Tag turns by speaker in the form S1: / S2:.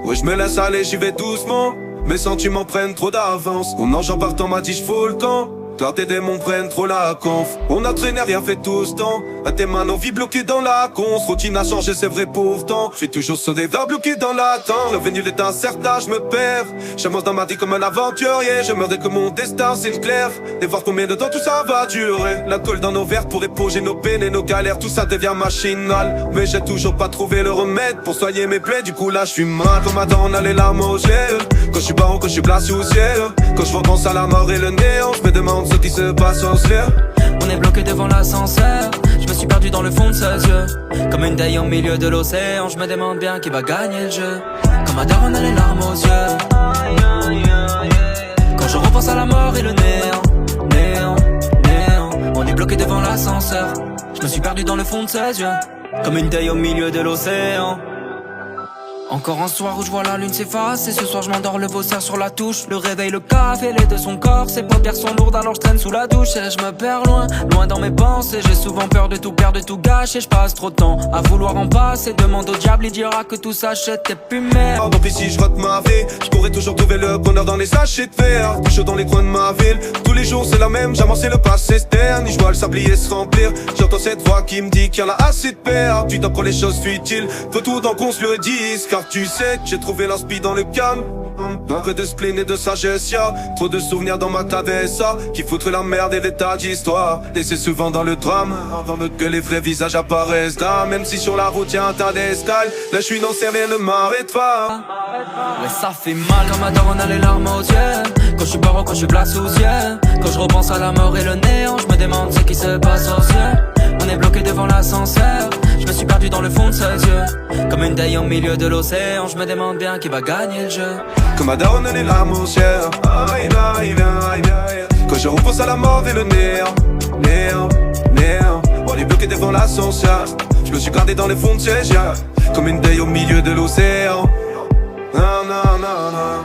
S1: Ouais, je me laisse aller, j'y vais doucement. Mes sentiments prennent trop d'avance. Mon ange en partant m'a dit j'fous le temps. Toi tes démons prennent trop la conf. On a traîné, rien fait tout ce temps. À tes mains, nos vies bloquées dans la conf. Routine a changé, c'est vrai pourtant. J'suis toujours sur des verres bloqués dans l'attente. L'avenir est incertain, je me perds. J'avance dans ma vie comme un aventurier. Je meurs dès que mon destin s'éclaire. Et voir combien de temps tout ça va durer. L'alcool dans nos verres pour éponger nos peines et nos galères. Tout ça devient machinal. Mais j'ai toujours pas trouvé le remède pour soigner mes plaies. Du coup là j'suis mal comme Adam, on a les larmes aux yeux. Quand j'suis baron, quand j'suis placé au ciel. Quand je repense à la mort et le néant, je me demande ce qui se passe en ciel.
S2: On est bloqué devant l'ascenseur. Je me suis perdu dans le fond de ses yeux. Comme une taille au milieu de l'océan. Je me demande bien qui va gagner le jeu. Comme Adam, on a les larmes aux yeux. Quand je repense à la mort et le néant, néant, néant. On est bloqué devant l'ascenseur. Je me suis perdu dans le fond de ses yeux. Comme une taille au milieu de l'océan. Encore un soir où je vois la lune s'effacer. Ce soir je m'endors, le faussaire sur la touche. Le réveil, le café, les de son corps. Ses paupières sont lourdes alors je traîne sous la douche. Et je me perds loin, loin dans mes pensées. J'ai souvent peur de tout perdre, de tout gâcher. Je passe trop de temps à vouloir en passer. Demande au diable, il dira que tout s'achète et puis merde.
S1: Donc si je rate ma vie, je pourrais toujours trouver le bonheur dans les sachets de fer. Plus chaud dans les coins de ma ville. Tous les jours c'est la même, j'avance et le passé se ternit. Je vois le sablier se remplir. J'entends cette voix qui me dit qu'il y en a assez de perdre. Tu t'apprends les choses futiles, faut tout dans qu'on se le dise. Car tu sais que j'ai trouvé l'inspi dans le calme. Un peu de spleen et de sagesse, y'a trop de souvenirs dans ma cabeza qui foutraient la merde et des tas d'histoires. Et c'est souvent dans le drame que les vrais visages apparaissent là. Même si sur la route y'a un tas d'escales, là j'suis dans rien ne m'arrête pas.
S2: Ouais ça fait mal. Comme Adam, on a les larmes aux yeux. Quand je suis baron, quand je suis place aux yeux. Quand je repense à la mort et le néant, je me demande ce qui se passe aux yeux. On est bloqué devant l'ascenseur. Je me suis perdu dans le fond de ses yeux. Comme une taille au milieu de l'océan. Je me demande bien qui va gagner le jeu.
S1: Comme Adam, on a les larmes aux yeux. Quand je repense à la mort et le néant, néant, néant. On est bloqué devant l'ascenseur. Je me suis gardé dans les fonds de ses yeux. Comme une taille au milieu de l'océan. Non, non, non, non.